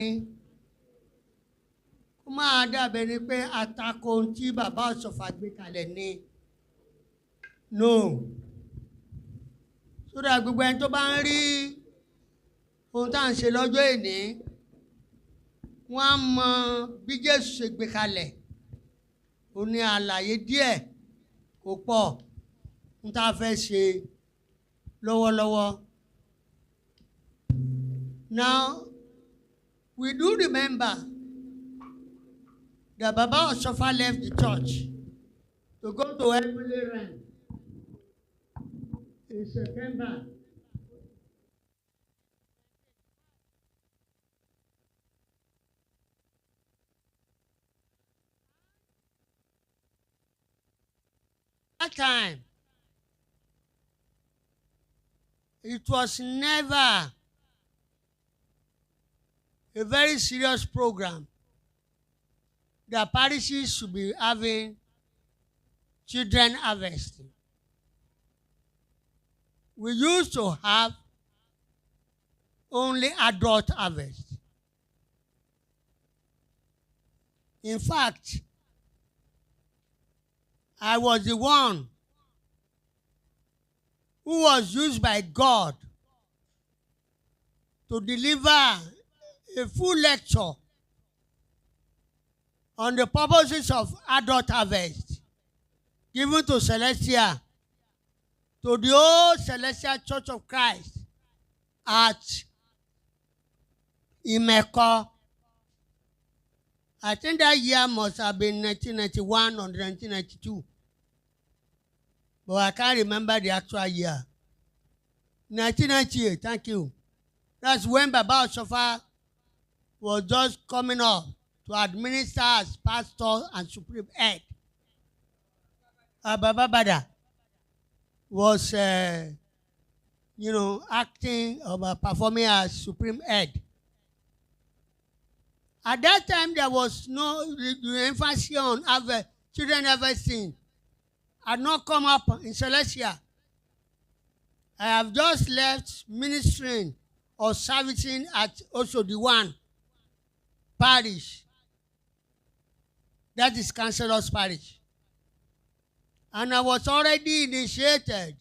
Kó máa dàbẹ̀ ni pé àtakò ohun tí bàbá Ọ̀ṣọ́fà gbé kalẹ̀ ni. No. Sódà gbogbo ẹni tó bá ń rí ohun tá à ń ṣe lọ́jọ́ èní, wọ́n á mọ bí Jésù ṣe gbé kalẹ̀. Ó ní àlàyé díẹ̀ kò pọ̀ ń tá a fẹ́ ṣe lọ́wọ́lọ́wọ́. Now, we do remember that Baba Ọ̀ṣọ́fà left the church to go to heavenly realm in September. That time, it was never a very serious program that parishes should be having children harvesting. We used to have only adult harvest. In fact, I was the one who was used by God to deliver a full lecture on the purposes of adult harvest given to Celestia, to the old Celestial Church of Christ at Imeko. I think that year must have been 1991 or 1992. But I can't remember the actual year. 1998, thank you. That's when Baba Ọ̀ṣọ́fà was just coming up to administer as pastor and supreme head. Baba Bada was, acting or performing as supreme head. At that time, there was no the emphasis on children harvesting had not come up in Celestia. I have just left ministering or servicing at also the one parish. That is Councillor's Parish. And I was already initiated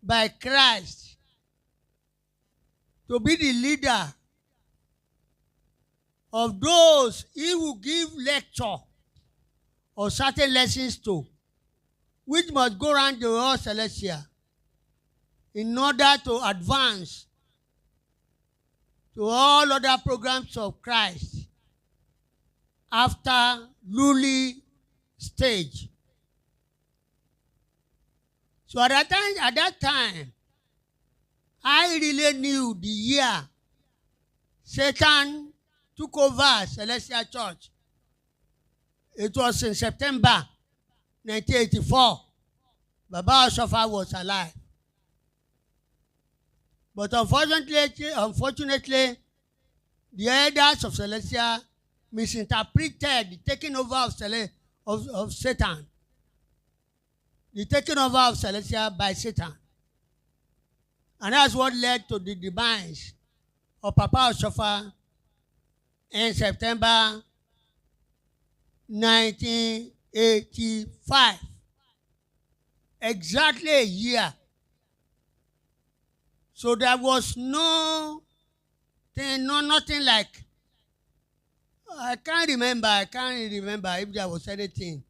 by Christ to be the leader of those he will give lecture or certain lessons to, which must go around the whole Celestia in order to advance to all other programs of Christ after Lully stage. So at that time, I really knew the year Satan took over Celestial Church. It was in September 1984. Baba Ọ̀ṣọ́fà was alive. But unfortunately, the elders of Celestia misinterpreted the taking over of Satan. The taking over of Celestia by Satan. And that's what led to the demise of Papa Ọ̀ṣọ́fà in September 1985. Exactly a year. So there was nothing like, I can't remember if there was anything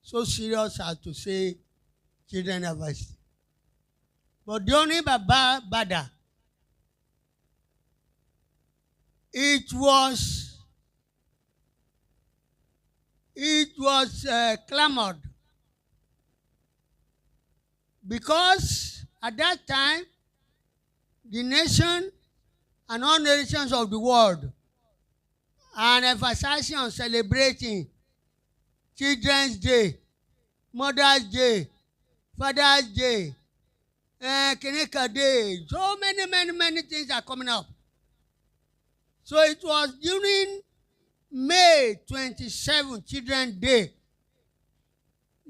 so serious as to say children harvest. But during Baba Bada, it was clamored because at that time the nation and all nations of the world are emphasizing on celebrating Children's Day, Mother's Day, Father's Day, Kinika Day. So many things are coming up. So it was during May 27th, Children's Day,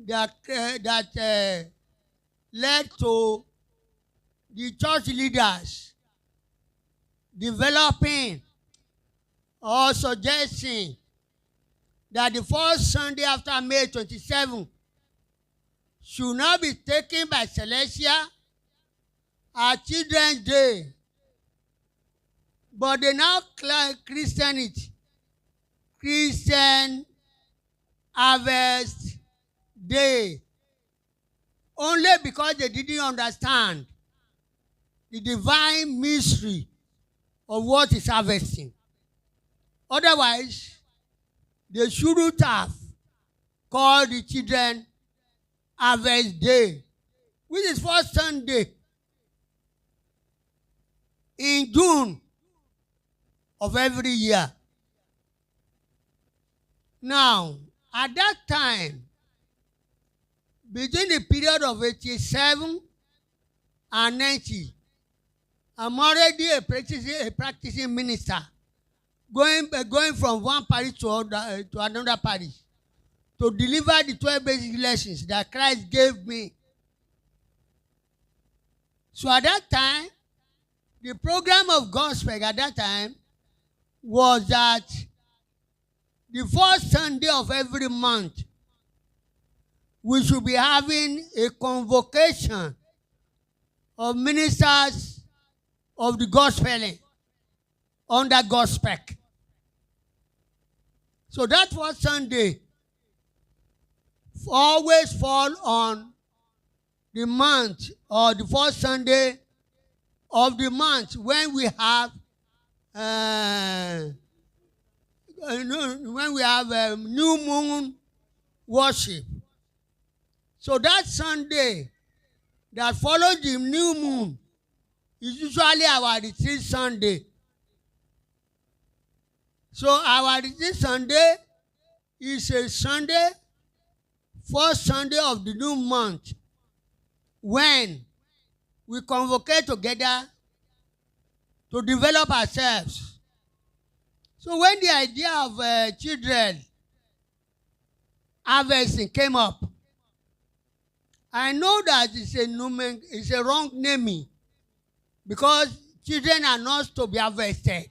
that led to the church leaders developing or suggesting that the first Sunday after May 27 should not be taken by Celestia as Children's Day, but they now Christian it, Christian Harvest Day, only because they didn't understand the divine mystery of what is harvesting. Otherwise, they shouldn't have called the Children Harvest Day, which is first Sunday in June of every year. Now, at that time, between the period of 87 and 90, I'm already a practicing minister, going from one parish to another parish to deliver the 12 basic lessons that Christ gave me. So at that time, the program of GOSPEC at that time was that the first Sunday of every month, we should be having a convocation of ministers of the gospel under GOSPEC. So that first Sunday always fall on the month or the first Sunday of the month when we have new moon worship. So that Sunday that follows the new moon is usually our retreat Sunday. So our retreat Sunday is a Sunday, first Sunday of the new month, when we convocate together to develop ourselves. So when the idea of children harvesting came up, I know that it's a wrong naming, because children are not to be harvested.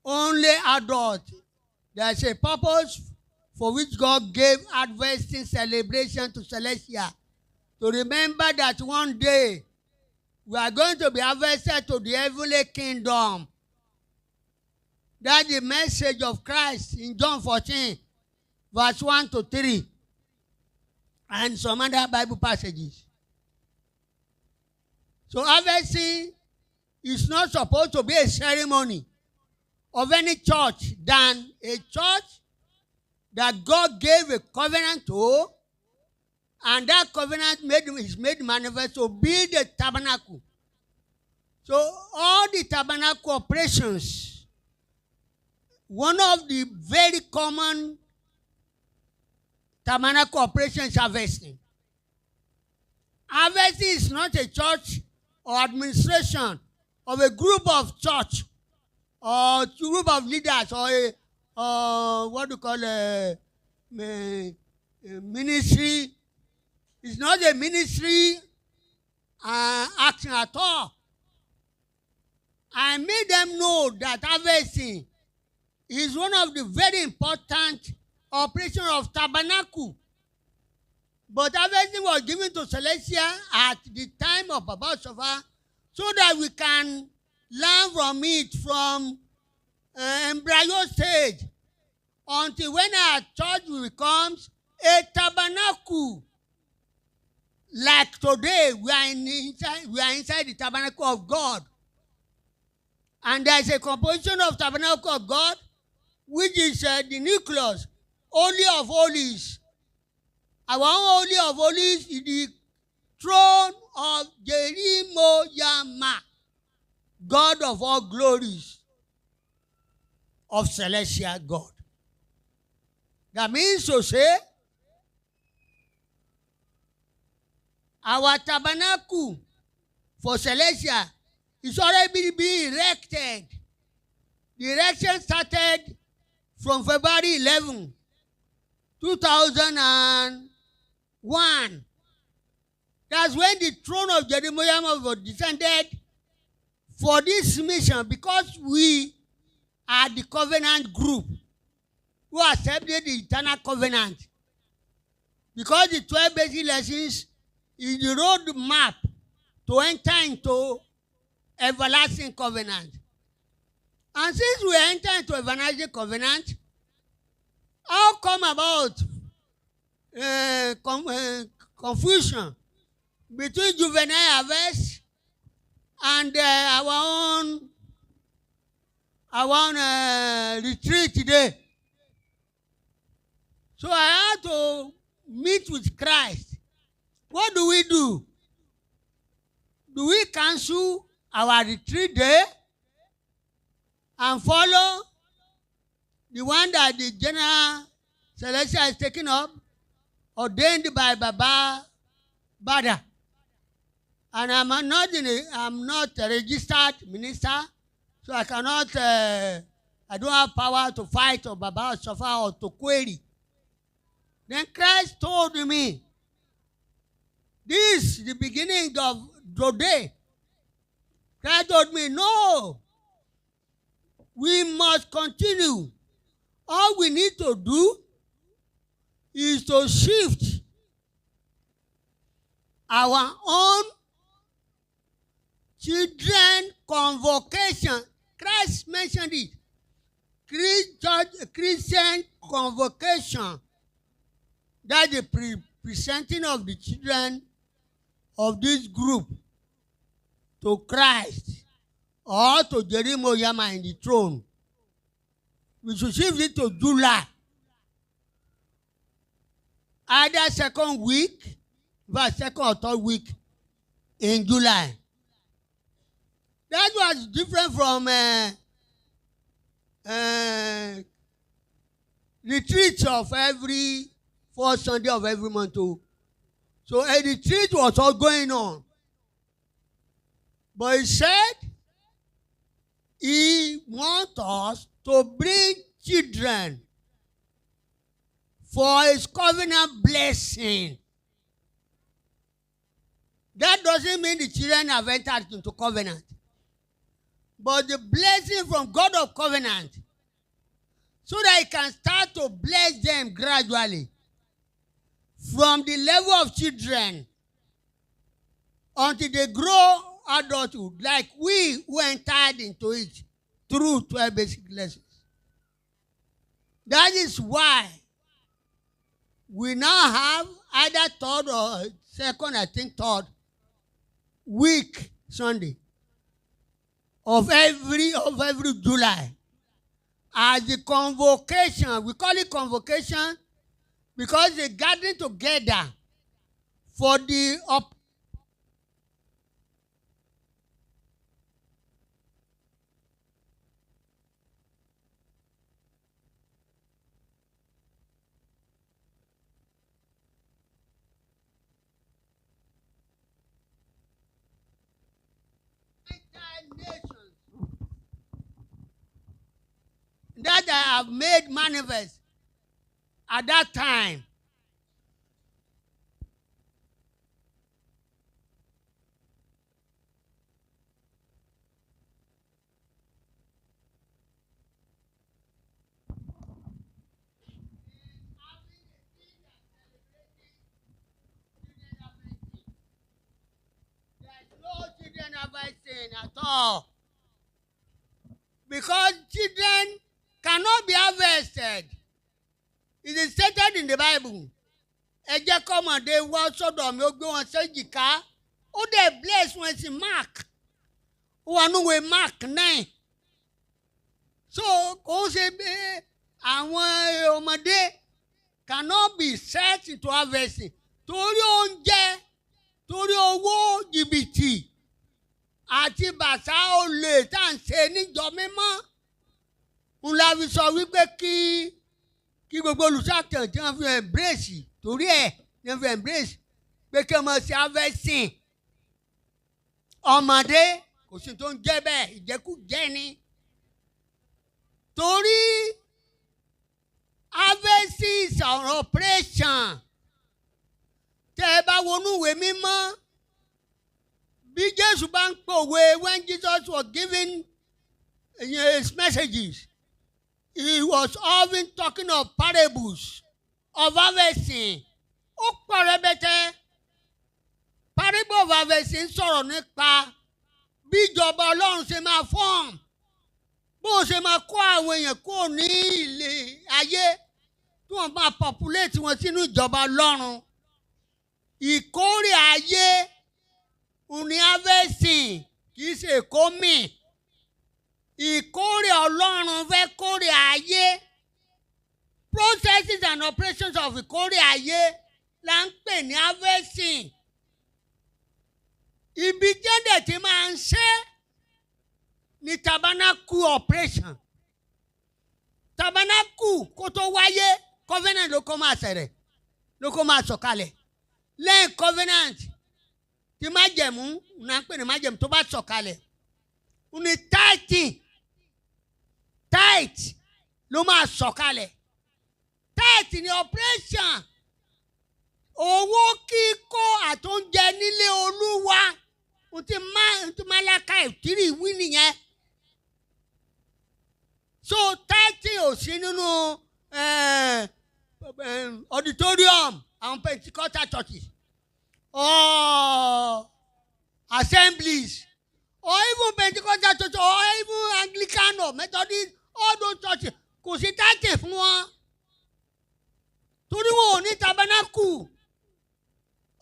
Only adults. There's a purpose for which God gave harvesting celebration to Celestia, to remember that one day we are going to be harvested to the heavenly kingdom. That's the message of Christ in John 14, verse 1 to 3, and some other Bible passages. So harvesting is not supposed to be a ceremony of any church than a church that God gave a covenant to, and that covenant is made manifest to be the tabernacle. So all the tabernacle operations, one of the very common tabernacle operations is harvesting. Harvesting is not a church or administration of a group of church or group of leaders or a ministry. It's not a ministry action at all. I made them know that harvesting is one of the very important operations of tabernacle. But harvesting was given to Celestia at the time of Baba Sofa, so that we can learn from it from embryo stage until when our church becomes a tabernacle. Like today, we are inside the tabernacle of God. And there is a composition of tabernacle of God, which is the nucleus, Holy of Holies. Our own Holy of Holies is the throne of Jerimoyama, God of all glories, of celestial God. That means to say, our tabernacle for Celestia is already being erected. The erection started from February 11, 2001. That's when the throne of Jeremiah was descended for this mission, because we are the covenant group who accepted the eternal covenant. Because the 12 basic lessons is the road map to enter into everlasting covenant. And since we enter into everlasting covenant, how come about confusion between juvenile harvest and our own retreat today? So I had to meet with Christ. What do we do? Do we cancel our retreat day and follow the one that the General Celestial is taking up, ordained by Baba Bada? And I'm not a registered minister, so I cannot, I don't have power to fight or Baba or suffer or to query. Then Christ told me, this is the beginning of the day. Christ told me, no, we must continue. All we need to do is to shift our own children convocation. Christ mentioned it. Christian convocation. That's the presenting of the children of this group to Christ or to Jerimo Yama in the throne. We should shift it to July. Either second week, second or third week in July. That was different from retreats of every fourth Sunday of every month too. So a retreat was all going on. But he said he wants us to bring children for his covenant blessing. That doesn't mean the children have entered into covenant. But the blessing from God of covenant, so that he can start to bless them gradually from the level of children until they grow adulthood, like we who entered into it through 12 basic lessons. That is why we now have either third or second, I think third week Sunday of every July as the convocation. We call it convocation because they're gathering together for the nations that I have made manifest at that time. At all, because children cannot be harvested. It is stated in the Bible. Ẹ jẹ́ kọ́mọdé wá sọ́dọ̀ mi, ó gbé wọn séjìká, ó dẹ̀ bless wọn sí Mark, ó wà núwèé Mark 9. So kò ṣe pé àwọn ọmọdé cannot be set into harvesting torí oúnjẹ, torí owó jìbìtì àti bàtà olè tá à ń ṣe níjọ mímọ́. N la fi sọ wípé kí gbogbo olùṣàtàn tí wọ́n fi embrace torí ẹ̀ ní wọ́n fi embrace pé kí wọ́n ṣe harvesting. Ọmọdé kò sí tó ń jẹ́ bẹ́ẹ̀, ìjẹkújẹ ni. Torí harvesting is an operation. Tẹ́ ẹ bá wọnú ìwé mímọ́, bí Jésù bá ń pòwe when Jesus was giving his messages, he was often talking of parables of harvesting. Ó pọ̀ rẹpẹtẹ. Parable of harvesting sọ̀rọ̀ nípa bí ìjọba Ọlọ́run ṣe máa fọ́n. Bó ṣe máa kó àwọn èèyàn kúrò ní ilé ayé tí wọ́n máa populate wọn sínú ìjọba Ọlọ́run. Ìkórè ayé òní harvesting kì í ṣe ìkómì. Ìkórè Ọlọ́run fẹ́ kórè ayé. Processes and operations of ìkórè ayé là ń pè ní harvesting. Ibi jẹ́dẹ̀ tí máa ń ṣe ní tabernacle operation. Tabernacle kó tó wáyé covenant ló kó máa ṣẹ̀rẹ̀ ló kó máa sọ̀kalẹ̀. Lẹ́yìn covenant tí májẹ̀mú náà ń pè ní májẹ̀mú tó bá sọ̀kalẹ̀. Ó ní tithe ló máa sọ̀kalẹ̀. Tithe ni operation. Owó kíkó àtúnjẹ nílé Olúwa. Ó ti Málákà ìtìrì wí nìyẹn. So tithe ò sí nínú auditorium àwọn Pentecostal churches or assemblies or even Pentecostal churches or even Anglican or Methodist, all those churches kò sí tithe fún wọn. Torí wọn ò ní tabernacle.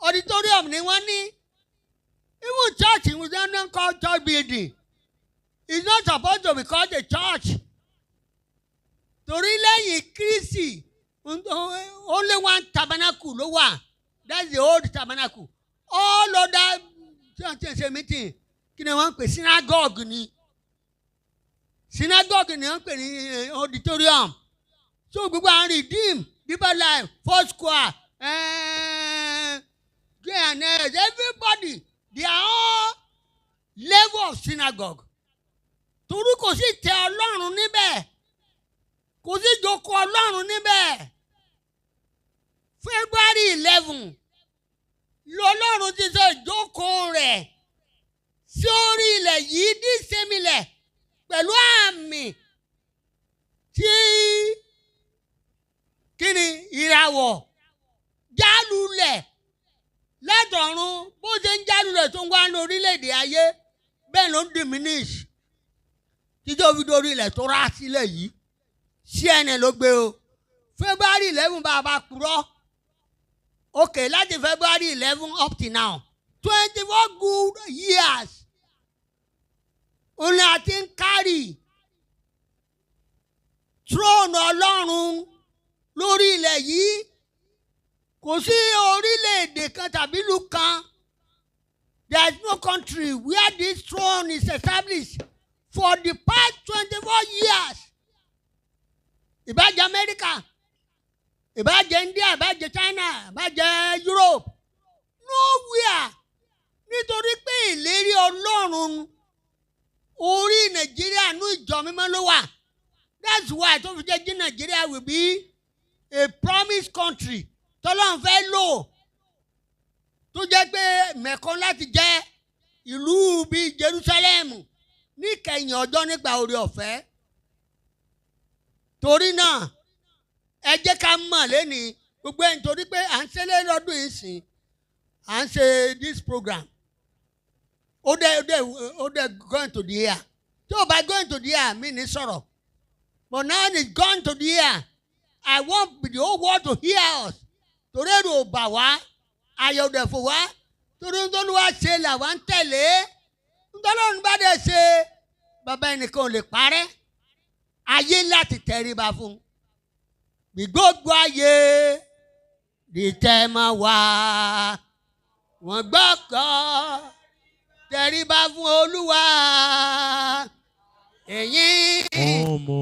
Auditorium ni wọ́n ní. Even church was not called church building. It's not supposed to be called a church. Torí lẹ́yìn Kristi, only one tabernacle ló wà. That's the old tabernacle. All other churches meeting, kí ni wọ́n pè synagogue ni. Synagogue ni wọ́n pè ní auditorium. So gbogbo àwọn redeem, deeper life, four square, everybody, they are all level of synagogue. Torí kò sí tẹ Ọlọ́run níbẹ̀. Kò sí jókòó Ọlọ́run níbẹ̀. February 11 lọ́lọ́run ti sọ ìjókòó rẹ̀ sí orí ilẹ̀ yìí ní ìsẹ́milẹ̀ pẹ̀lú àmì tí kíni ìràwọ̀ jálulẹ̀ látọ̀run bó ṣe ń jálulẹ̀ tó ń wá ní orílẹ̀-èdè ayé bẹ́ẹ̀ ló ń diminish títí ó fi dórí ilẹ̀ tó rá sílẹ̀ yìí. CNN ló gbé o. February 11 bá a bá purọ́. Okay, láti February 11 up to now 24 good years. Òun la ti ń kárì throne Ọlọ́run lórí ilẹ̀ yìí. Kò sí orílẹ̀-èdè kan tàbí ìlú kan. There is no country where this throne is established for the past 24 years. Ìbájẹ́ America, ìbájẹ́ India, ìbájẹ́ China, ìbájẹ́ Europe. Nowhere. Nítorí pé ìlérí Ọlọ́run orí Nàìjíríà ní ìjọ mímọ́ ló wà. That's why tó fi jẹ́ jí Nàìjíríà will be a promised country. Tọ́lọ́run fẹ́ lò tó jẹ́ pé mẹ̀kọ́ láti jẹ́ ìlú bíi Jerusalem ní ìkẹyìn ọjọ́ nígbà oore ọ̀fẹ́. Torí náà ẹ jẹ́ ká mọ̀ lẹ́nìí gbogbo ẹ̀ nítorí pé à ń ṣe lé lọ́dún yìí sìn à ń ṣe this program. Ó dẹ̀ going to the air. Tí o bá going to the air mi ní sọ̀rọ̀. But now it's gone to the air. I want the whole world to hear us. Torí èrò bà wá, ayọ̀ dẹ̀ fò wá. Torí nítorí wá ṣe làwa ń tẹ̀lé. Nítorí òun bá dẹ̀ ṣe bàbá ẹnìkan ò lè parẹ́. Ayé láti tẹríba fún. Bí gbogbo ayé di tẹ́ mọ́ wá. Wọ́n gbọ́kọ̀ tẹríba fún Olúwa. Èyí ọmọ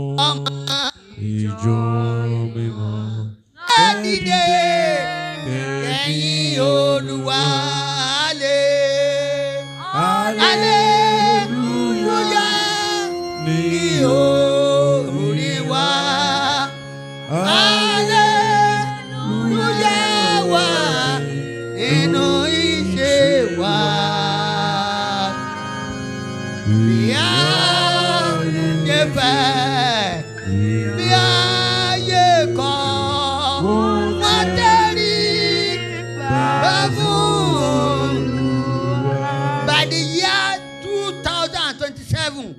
ìjọ mímọ́. Ẹ dìde ẹ̀yin Olúwa. Hallelujah ni orí wa. Hallelujah wà nínú iṣẹ́ wa. Bí a ṣe fẹ́ bí ayé kan wọ́n tẹ́rí bá fún. By the year 2027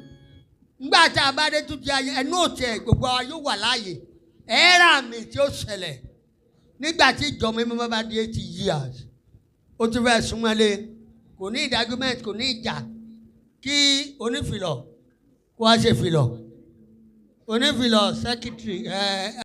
ngbà tí a bá dé tún ti ayé ẹnu òtí ẹ̀ gbogbo wa yóò wà láàyè ẹ̀rà mi tí ó ṣẹlẹ̀ nígbà tí ìjọba mímọ́ bá di 80 years ó ti fẹ́ súnmọ́lé kò ní argument kò ní ìjà kí onífìlọ̀ kó wá ṣe fìlọ̀ onífìlọ̀ secretary